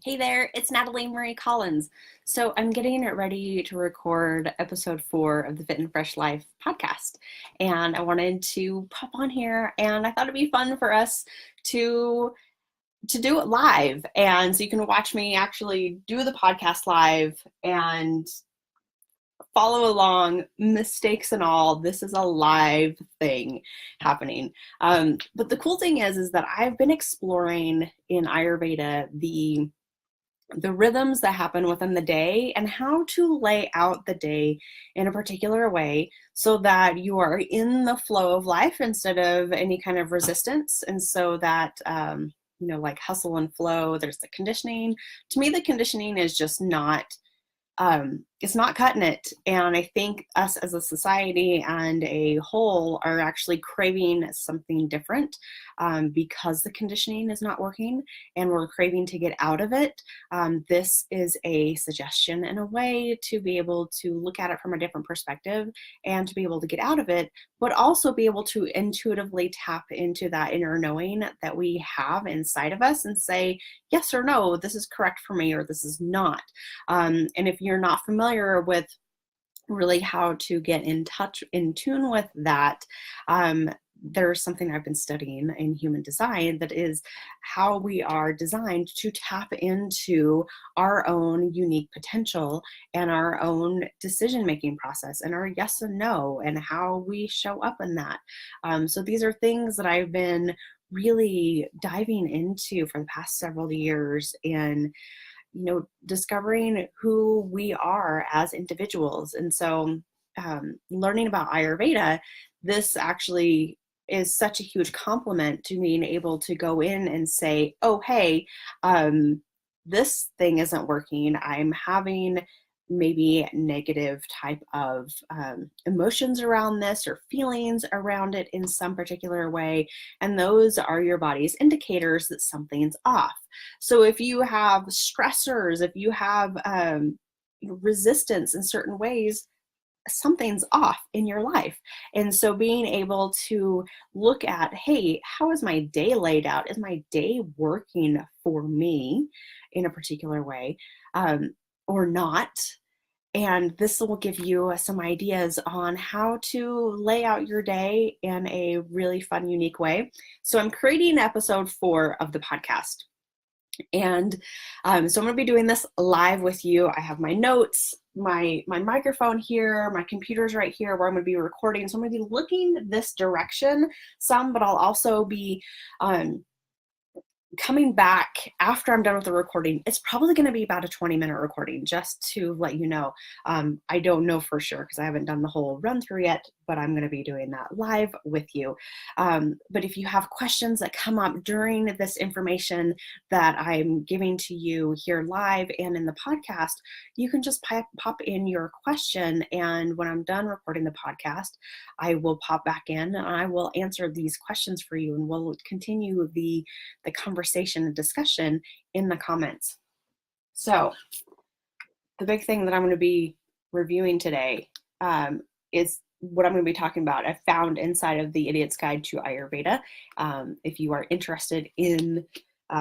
Hey there, it's Natalie Marie Collins. So I'm getting ready to record episode 4 of the Fit and Fresh Life podcast. And I wanted to pop on here and I thought it'd be fun for us to do it live. And so you can watch me actually do the podcast live and follow along, mistakes and all. This is a live thing happening. But the cool thing is that I've been exploring in Ayurveda the rhythms that happen within the day and how to lay out the day in a particular way so that you are in the flow of life instead of any kind of resistance. And so that, like hustle and flow, there's the conditioning. To me, the conditioning is just not it's not cutting it. And I think us as a society and a whole are actually craving something different because the conditioning is not working and we're craving to get out of it. This is a suggestion and a way to be able to look at it from a different perspective and to be able to get out of it, but also be able to intuitively tap into that inner knowing that we have inside of us and say, yes or no, this is correct for me or this is not. And if you're not familiar with really how to get in tune with that, there's something I've been studying in human design that is how we are designed to tap into our own unique potential and our own decision-making process and our yes and no and how we show up in that. So these are things that I've been really diving into for the past several years in discovering who we are as individuals. And so learning about Ayurveda, this actually is such a huge compliment to being able to go in and say, oh, hey, this thing isn't working. I'm having maybe negative type of emotions around this or feelings around it in some particular way. And those are your body's indicators that something's off. So if you have stressors, if you have resistance in certain ways, something's off in your life. And so being able to look at, hey, how is my day laid out? Is my day working for me in a particular way or not? And this will give you some ideas on how to lay out your day in a really fun, unique way. So I'm creating episode 4 of the podcast. And so I'm going to be doing this live with you. I have my notes, my microphone here, my computer's right here where I'm going to be recording. So I'm going to be looking this direction some, but I'll also be coming back after I'm done with the recording. It's probably going to be about a 20-minute recording, just to let you know. I don't know for sure because I haven't done the whole run through yet, but I'm going to be doing that live with you. But if you have questions that come up during this information that I'm giving to you here live and in the podcast, you can just pop in your question. And when I'm done recording the podcast, I will pop back in and I will answer these questions for you, and we'll continue the conversation and discussion in the comments. So the big thing that I'm going to be reviewing today is what I'm going to be talking about. I found inside of the Idiot's Guide to Ayurveda. If you are interested in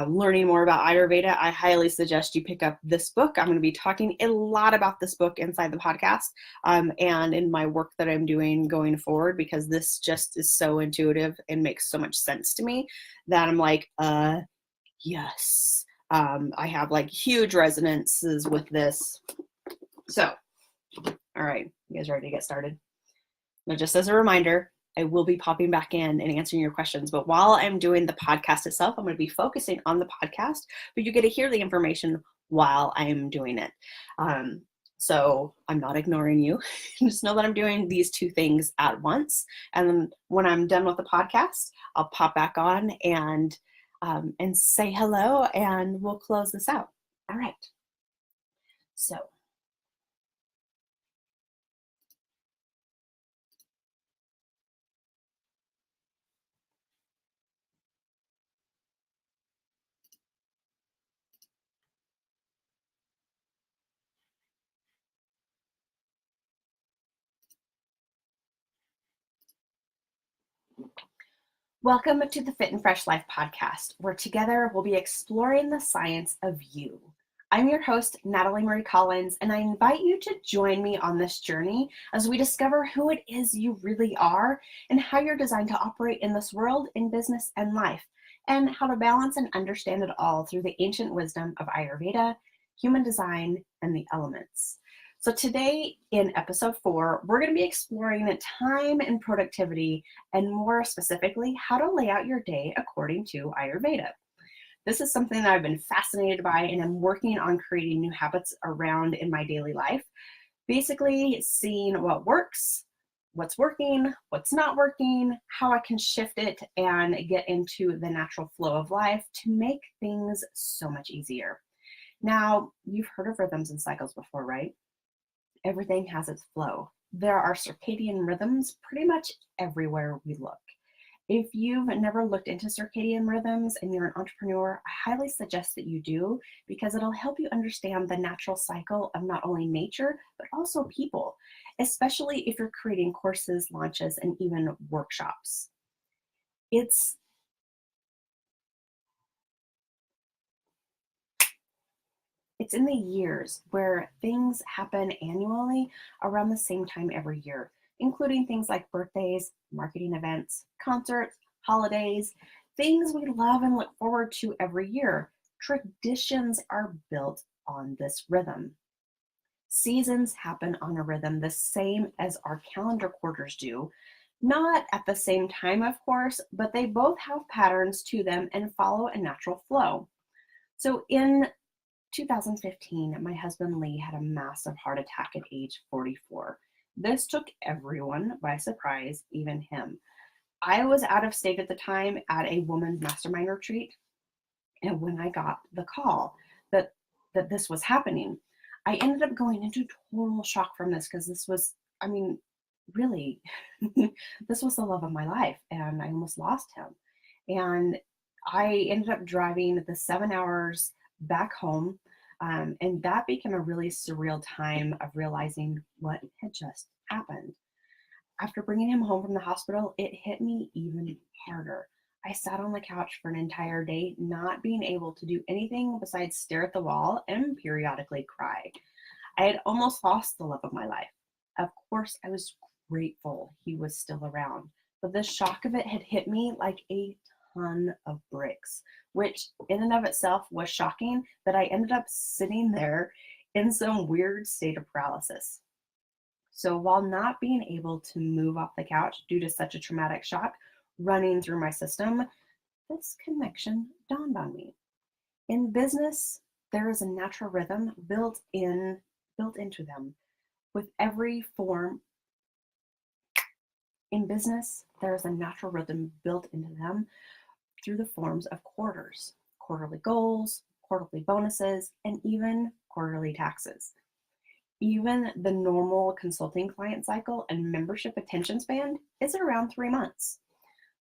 learning more about Ayurveda, I highly suggest you pick up this book. I'm going to be talking a lot about this book inside the podcast and in my work that I'm doing going forward, because this just is so intuitive and makes so much sense to me that I'm like, yes. I have like huge resonances with this. So, all right, you guys ready to get started? Now, just as a reminder, I will be popping back in and answering your questions. But while I'm doing the podcast itself, I'm going to be focusing on the podcast, but you get to hear the information while I'm doing it. So I'm not ignoring you. Just know that I'm doing these two things at once. And then when I'm done with the podcast, I'll pop back on and say hello, and we'll close this out. All right. So. Welcome to the Fit and Fresh Life podcast, where together we'll be exploring the science of you. I'm your host, Natalie Marie Collins, and I invite you to join me on this journey as we discover who it is you really are and how you're designed to operate in this world, in business and life, and how to balance and understand it all through the ancient wisdom of Ayurveda, human design, and the elements. So today in episode 4, we're going to be exploring the time and productivity, and more specifically, how to lay out your day according to Ayurveda. This is something that I've been fascinated by and I'm working on creating new habits around in my daily life. Basically, seeing what works, what's working, what's not working, how I can shift it and get into the natural flow of life to make things so much easier. Now, you've heard of rhythms and cycles before, right? Everything has its flow. There are circadian rhythms pretty much everywhere we look. If you've never looked into circadian rhythms and you're an entrepreneur, I highly suggest that you do, because it'll help you understand the natural cycle of not only nature, but also people, especially if you're creating courses, launches, and even workshops. It's in the years where things happen annually around the same time every year, including things like birthdays, marketing events, concerts, holidays, things we love and look forward to every year. Traditions are built on this rhythm. Seasons happen on a rhythm the same as our calendar quarters do. Not at the same time, of course, but they both have patterns to them and follow a natural flow. So in 2015, my husband Lee had a massive heart attack at age 44. This took everyone by surprise, even him. I was out of state at the time at a women's mastermind retreat, and when I got the call that this was happening, I ended up going into total shock from this, because this was, really, this was the love of my life, and I almost lost him. And I ended up driving the 7 hours back home, and that became a really surreal time of realizing what had just happened. After bringing him home from the hospital, it hit me even harder. I sat on the couch for an entire day, not being able to do anything besides stare at the wall and periodically cry. I had almost lost the love of my life. Of course, I was grateful he was still around, but the shock of it had hit me like a ton of bricks, which in and of itself was shocking, that I ended up sitting there in some weird state of paralysis. So while not being able to move off the couch due to such a traumatic shock running through my system, this connection dawned on me. In business, there is a natural rhythm built into them with every form. In business, there is a natural rhythm built into them through the forms of quarters, quarterly goals, quarterly bonuses, and even quarterly taxes. Even the normal consulting client cycle and membership attention span is around 3 months.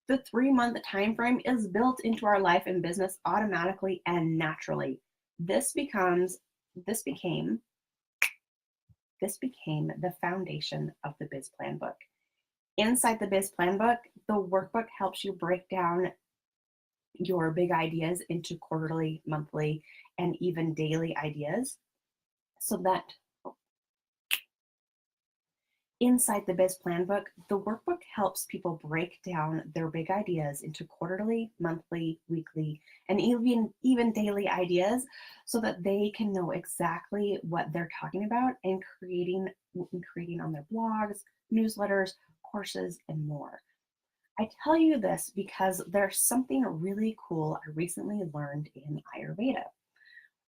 The 3-month time frame is built into our life and business automatically and naturally. This became the foundation of the Biz Plan book. Inside the Biz Plan book, the workbook helps you break down your big ideas into quarterly, monthly, and even daily ideas, so that inside the Biz Plan book, the workbook helps people break down their big ideas into quarterly, monthly, weekly, and even daily ideas, so that they can know exactly what they're talking about and creating on their blogs, newsletters, courses, and more. I tell you this because there's something really cool I recently learned in Ayurveda.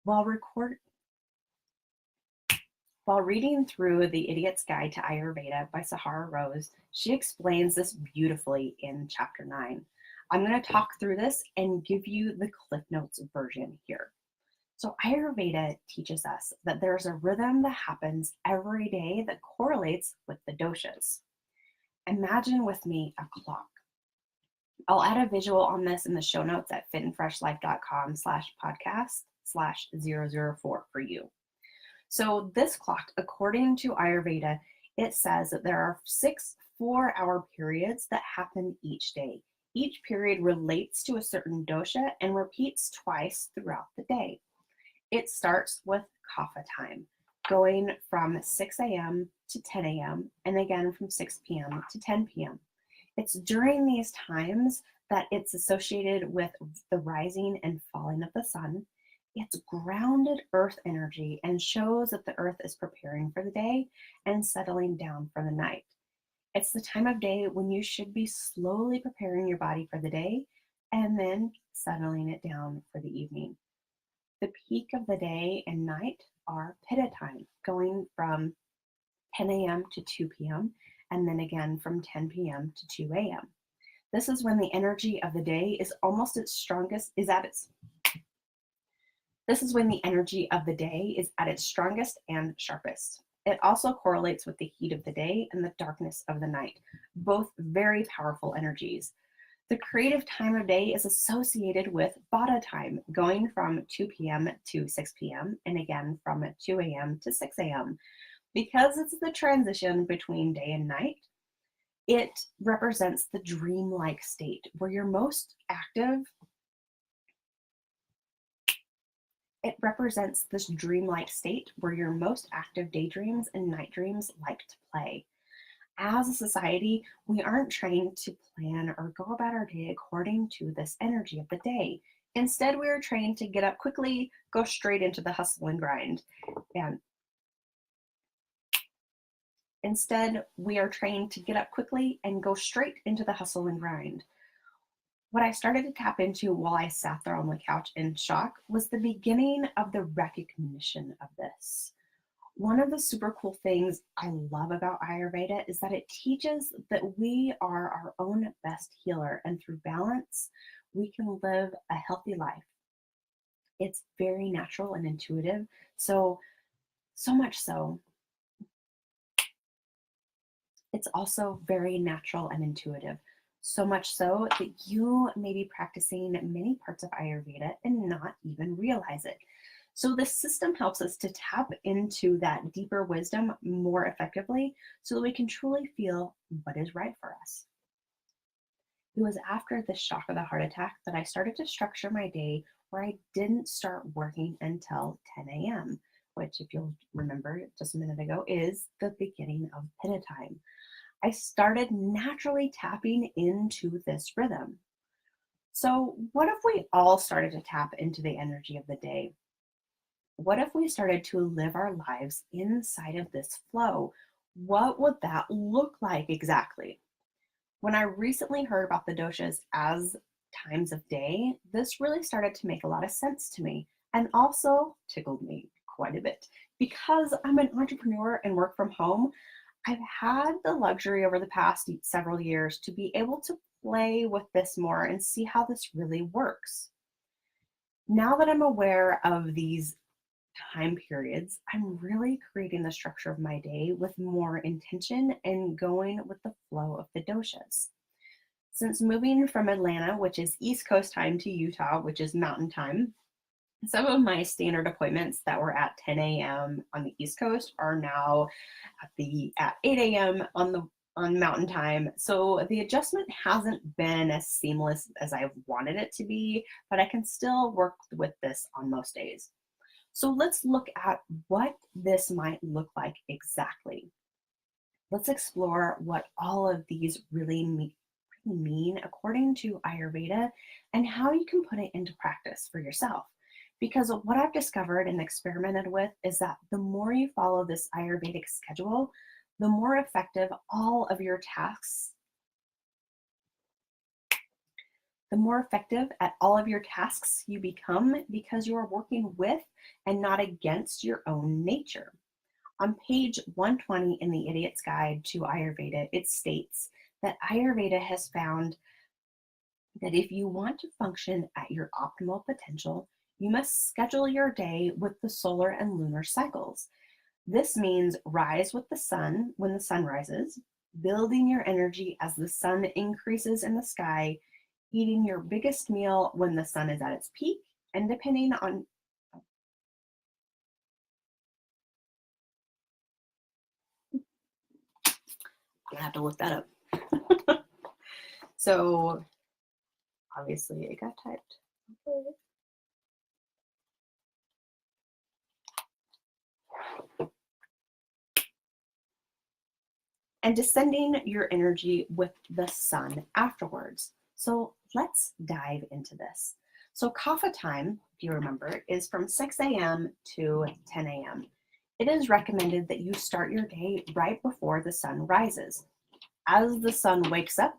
While reading through The Idiot's Guide to Ayurveda by Sahara Rose, she explains this beautifully in chapter 9. I'm going to talk through this and give you the Cliff Notes version here. So Ayurveda teaches us that there's a rhythm that happens every day that correlates with the doshas. Imagine with me a clock. I'll add a visual on this in the show notes at fitandfreshlife.com/podcast/004 for you. So this clock, according to Ayurveda, it says that there are 6 4-hour periods that happen each day. Each period relates to a certain dosha and repeats twice throughout the day. It starts with kapha time, going from 6 a.m. to 10 a.m. and again from 6 p.m. to 10 p.m. It's during these times that it's associated with the rising and falling of the sun. It's grounded earth energy and shows that the earth is preparing for the day and settling down for the night. It's the time of day when you should be slowly preparing your body for the day and then settling it down for the evening. The peak of the day and night are pitta time, going from 10 a.m. to 2 p.m. and then again from 10 p.m. to 2 a.m. This is when the energy of the day is almost its strongest, This is when the energy of the day is at its strongest and sharpest. It also correlates with the heat of the day and the darkness of the night, both very powerful energies. The creative time of day is associated with bata time, going from 2 p.m. to 6 p.m. and again from 2 a.m. to 6 a.m. Because it's the transition between day and night, it represents the dreamlike state where you're most active. It represents this dreamlike state where your most active daydreams and night dreams like to play. As a society, we aren't trained to plan or go about our day according to this energy of the day. Instead, we are trained to get up quickly, go straight into the hustle and grind. And instead, we are trained to get up quickly and go straight into the hustle and grind. What I started to tap into while I sat there on the couch in shock was the beginning of the recognition of this. One of the super cool things I love about Ayurveda is that it teaches that we are our own best healer, and through balance, we can live a healthy life. It's very natural and intuitive, so much so. It's also very natural and intuitive, so much so that you may be practicing many parts of Ayurveda and not even realize it. So this system helps us to tap into that deeper wisdom more effectively so that we can truly feel what is right for us. It was after the shock of the heart attack that I started to structure my day where I didn't start working until 10 a.m., which, if you'll remember just a minute ago, is the beginning of pitta time. I started naturally tapping into this rhythm. So what if we all started to tap into the energy of the day? What if we started to live our lives inside of this flow? What would that look like exactly? When I recently heard about the doshas as times of day, this really started to make a lot of sense to me and also tickled me quite a bit. Because I'm an entrepreneur and work from home, I've had the luxury over the past several years to be able to play with this more and see how this really works. Now that I'm aware of these time periods, I'm really creating the structure of my day with more intention and going with the flow of the doshas. Since moving from Atlanta, which is East Coast time, to Utah, which is Mountain time, some of my standard appointments that were at 10 a.m. on the East Coast are now at 8 a.m. on Mountain time. So the adjustment hasn't been as seamless as I wanted it to be, but I can still work with this on most days. So let's look at what this might look like exactly. Let's explore what all of these really mean according to Ayurveda and how you can put it into practice for yourself. Because what I've discovered and experimented with is that the more you follow this Ayurvedic schedule, the more effective all of your tasks, the more effective at all of your tasks you become because you are working with and not against your own nature. On page 120 in the Idiot's Guide to Ayurveda, it states that Ayurveda has found that if you want to function at your optimal potential, you must schedule your day with the solar and lunar cycles. This means rise with the sun when the sun rises, building your energy as the sun increases in the sky, eating your biggest meal when the sun is at its peak, and depending on I have to look that up. So obviously it got typed. Okay. and descending your energy with the sun afterwards. So let's dive into this. So kapha time, if you remember, is from 6 a.m. to 10 a.m. It is recommended that you start your day right before the sun rises. As the sun wakes up,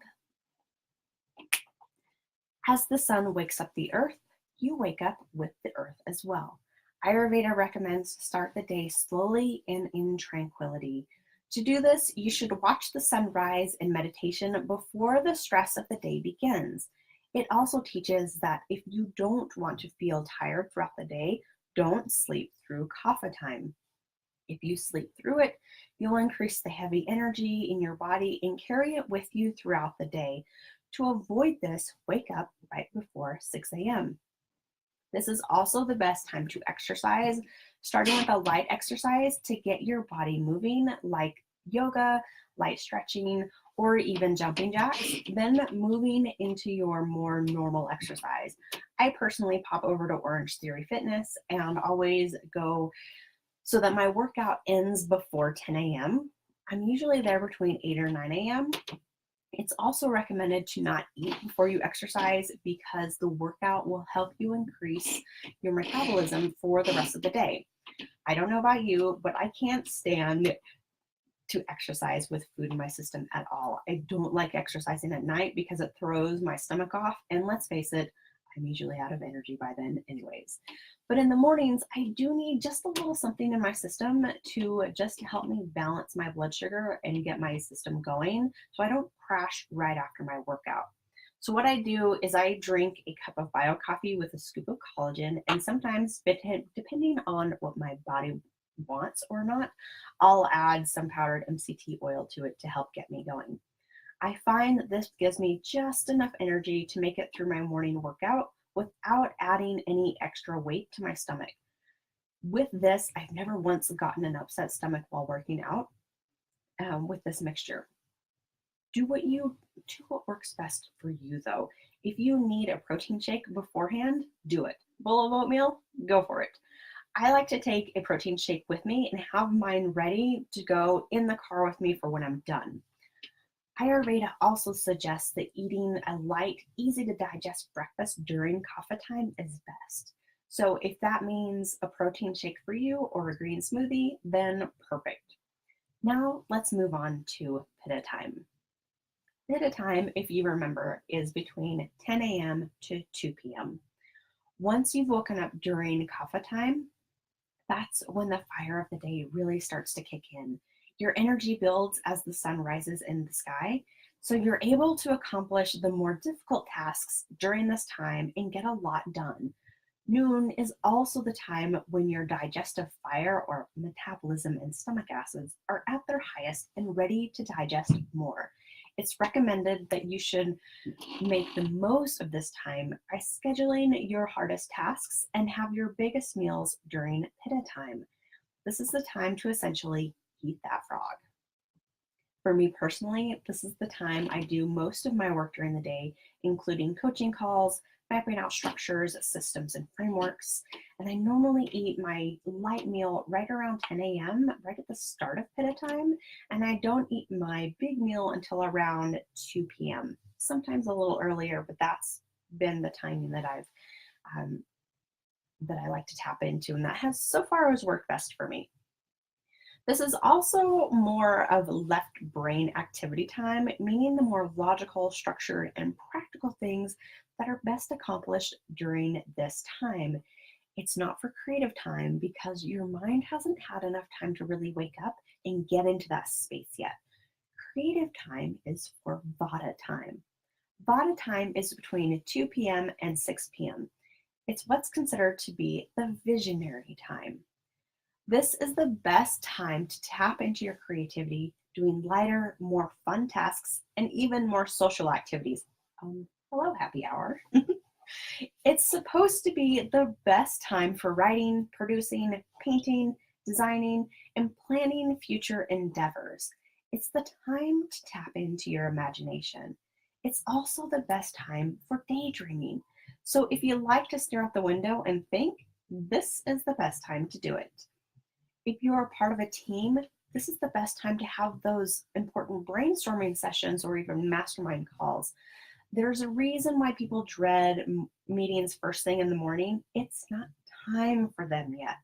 the earth, you wake up with the earth as well. Ayurveda recommends to start the day slowly and in tranquility. To do this, you should watch the sun rise in meditation before the stress of the day begins. It also teaches that if you don't want to feel tired throughout the day, don't sleep through kapha time. If you sleep through it, you'll increase the heavy energy in your body and carry it with you throughout the day. To avoid this, wake up right before 6 a.m. This is also the best time to exercise, starting with a light exercise to get your body moving, like yoga, light stretching, or even jumping jacks, then moving into your more normal exercise. I personally pop over to Orange Theory Fitness and always go so that my workout ends before 10 a.m. I'm usually there between 8 or 9 a.m. It's also recommended to not eat before you exercise because the workout will help you increase your metabolism for the rest of the day. I don't know about you, but I can't stand to exercise with food in my system at all. I don't like exercising at night because it throws my stomach off. And let's face it, I'm usually out of energy by then anyways. But in the mornings, I do need just a little something in my system to just help me balance my blood sugar and get my system going so I don't crash right after my workout. So what I do is I drink a cup of bio coffee with a scoop of collagen, and sometimes, depending on what my body wants or not, I'll add some powdered MCT oil to it to help get me going. I find that this gives me just enough energy to make it through my morning workout without adding any extra weight to my stomach. With this, I've never once gotten an upset stomach while working out with this mixture. Do what works best for you though. If you need a protein shake beforehand, do it. Bowl of oatmeal, go for it. I like to take a protein shake with me and have mine ready to go in the car with me for when I'm done. Ayurveda also suggests that eating a light, easy to digest breakfast during kapha time is best. So if that means a protein shake for you or a green smoothie, then perfect. Now let's move on to pitta time. Pitta time, if you remember, is between 10 a.m. to 2 p.m. Once you've woken up during kapha time, that's when the fire of the day really starts to kick in. Your energy builds as the sun rises in the sky, so you're able to accomplish the more difficult tasks during this time and get a lot done. Noon is also the time when your digestive fire or metabolism and stomach acids are at their highest and ready to digest more. It's recommended that you should make the most of this time by scheduling your hardest tasks and have your biggest meals during pitta time. This is the time to essentially eat that frog. For me personally, this is the time I do most of my work during the day, including coaching calls, mapping out structures, systems, and frameworks. And I normally eat my light meal right around 10 a.m., right at the start of pitta time. And I don't eat my big meal until around 2 p.m., sometimes a little earlier, but that's been the timing that I like to tap into, and that has so far always worked best for me. This is also more of left brain activity time, meaning the more logical, structured, and practical things that are best accomplished during this time. It's not for creative time because your mind hasn't had enough time to really wake up and get into that space yet. Creative time is for bata time. Bata time is between 2 p.m. and 6 p.m. It's what's considered to be the visionary time. This is the best time to tap into your creativity, doing lighter, more fun tasks, and even more social activities. Hello, happy hour. It's supposed to be the best time for writing, producing, painting, designing, and planning future endeavors. It's the time to tap into your imagination. It's also the best time for daydreaming. So if you like to stare out the window and think, this is the best time to do it. If you are part of a team, this is the best time to have those important brainstorming sessions or even mastermind calls. There's a reason why people dread meetings first thing in the morning. It's not time for them yet.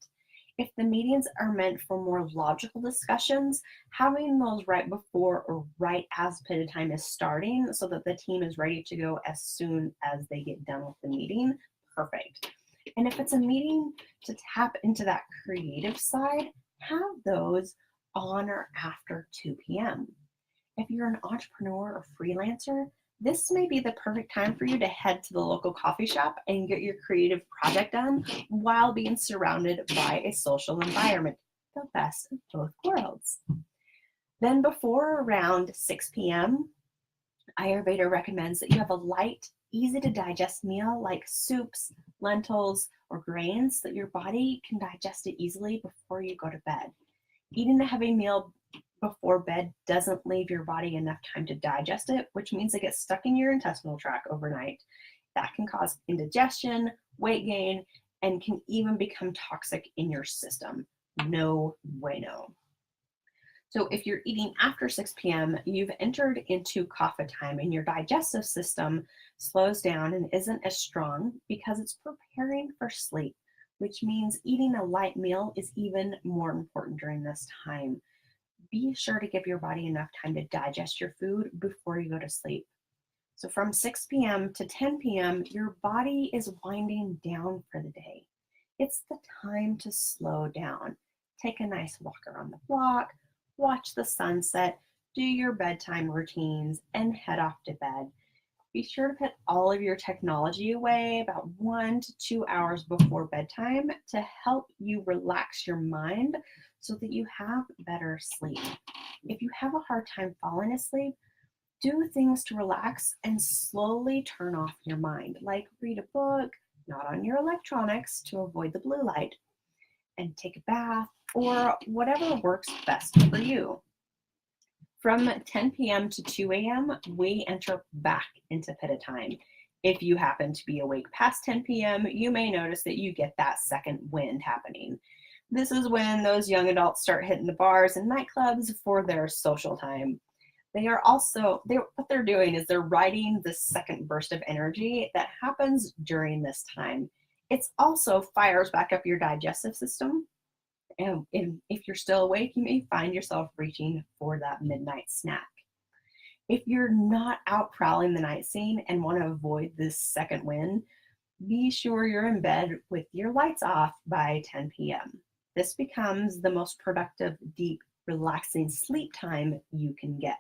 If the meetings are meant for more logical discussions, having those right before or right as pit time is starting so that the team is ready to go as soon as they get done with the meeting, perfect. And if it's a meeting to tap into that creative side, have those on or after 2 p.m. If you're an entrepreneur or freelancer, this may be the perfect time for you to head to the local coffee shop and get your creative project done while being surrounded by a social environment. The best of both worlds. Then before around 6 p.m., Ayurveda recommends that you have a light, easy to digest meal like soups, lentils, or grains so that your body can digest it easily before you go to bed. Eating a heavy meal before bed doesn't leave your body enough time to digest it, which means it gets stuck in your intestinal tract overnight. That can cause indigestion, weight gain, and can even become toxic in your system. No bueno. So if you're eating after 6 p.m., you've entered into kapha time and your digestive system slows down and isn't as strong because it's preparing for sleep, which means eating a light meal is even more important during this time. Be sure to give your body enough time to digest your food before you go to sleep. So from 6 p.m. to 10 p.m., your body is winding down for the day. It's the time to slow down. Take a nice walk around the block, watch the sunset, do your bedtime routines, and head off to bed. Be sure to put all of your technology away about 1 to 2 hours before bedtime to help you relax your mind so that you have better sleep. If you have a hard time falling asleep, do things to relax and slowly turn off your mind, like read a book, not on your electronics to avoid the blue light, and take a bath, or whatever works best for you. From 10 p.m. to 2 a.m., we enter back into pitta time. If you happen to be awake past 10 p.m., you may notice that you get that second wind happening. This is when those young adults start hitting the bars and nightclubs for their social time. What they're doing is they're riding the second burst of energy that happens during this time. It's also fires back up your digestive system. And if you're still awake, you may find yourself reaching for that midnight snack. If you're not out prowling the night scene and want to avoid this second wind, be sure you're in bed with your lights off by 10 p.m. This becomes the most productive, deep, relaxing sleep time you can get.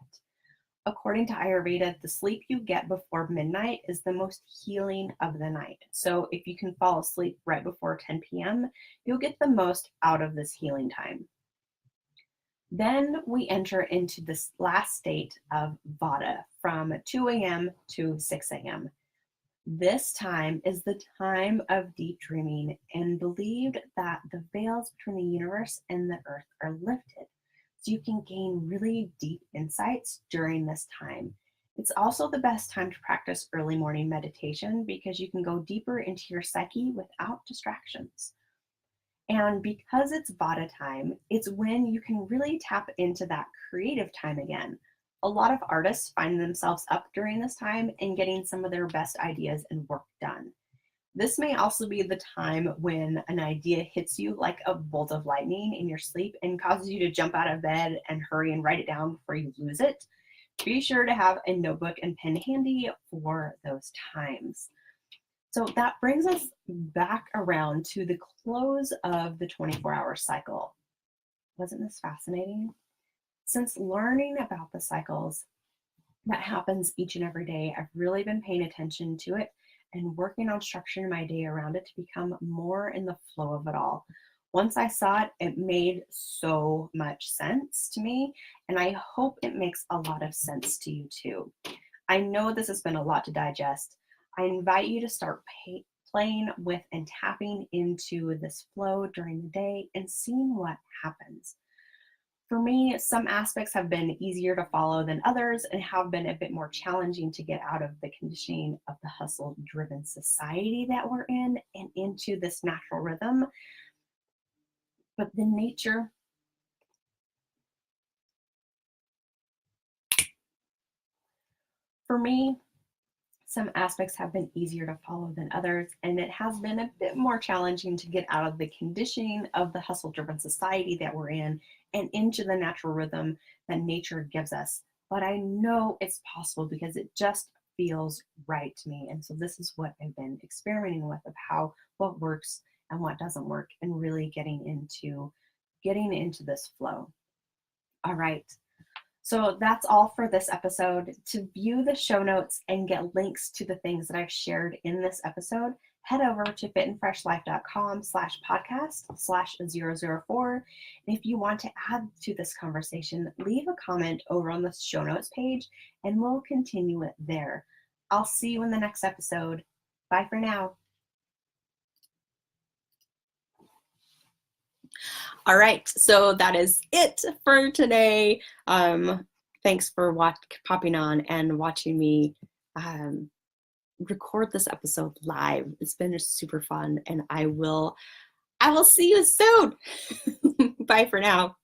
According to Ayurveda, the sleep you get before midnight is the most healing of the night. So if you can fall asleep right before 10 p.m., you'll get the most out of this healing time. Then we enter into this last state of vata from 2 a.m. to 6 a.m. This time is the time of deep dreaming and believed that the veils between the universe and the earth are lifted. So you can gain really deep insights during this time. It's also the best time to practice early morning meditation because you can go deeper into your psyche without distractions. And because it's vata time, it's when you can really tap into that creative time again. A lot of artists find themselves up during this time and getting some of their best ideas and work done. This may also be the time when an idea hits you like a bolt of lightning in your sleep and causes you to jump out of bed and hurry and write it down before you lose it. Be sure to have a notebook and pen handy for those times. So that brings us back around to the close of the 24-hour cycle. Wasn't this fascinating? Since learning about the cycles that happens each and every day, I've really been paying attention to it and working on structuring my day around it to become more in the flow of it all. Once I saw it, it made so much sense to me, and I hope it makes a lot of sense to you too. I know this has been a lot to digest. I invite you to start playing with and tapping into this flow during the day and seeing what happens. For me, some aspects have been easier to follow than others and have been a bit more challenging to get out of the conditioning of the hustle-driven society that we're in and into this natural rhythm. But the nature For me, some aspects have been easier to follow than others, and it has been a bit more challenging to get out of the conditioning of the hustle-driven society that we're in and into the natural rhythm that nature gives us. But I know it's possible because it just feels right to me. And so this is what I've been experimenting with, of what works and what doesn't work, and really getting into this flow. All right. So that's all for this episode. To view the show notes and get links to the things that I've shared in this episode, head over to fitandfreshlife.com/podcast/004. And if you want to add to this conversation, leave a comment over on the show notes page and we'll continue it there. I'll see you in the next episode. Bye for now. All right, so that is it for today. Thanks for popping on and watching me record this episode live. It's been super fun, and I will see you soon. Bye for now.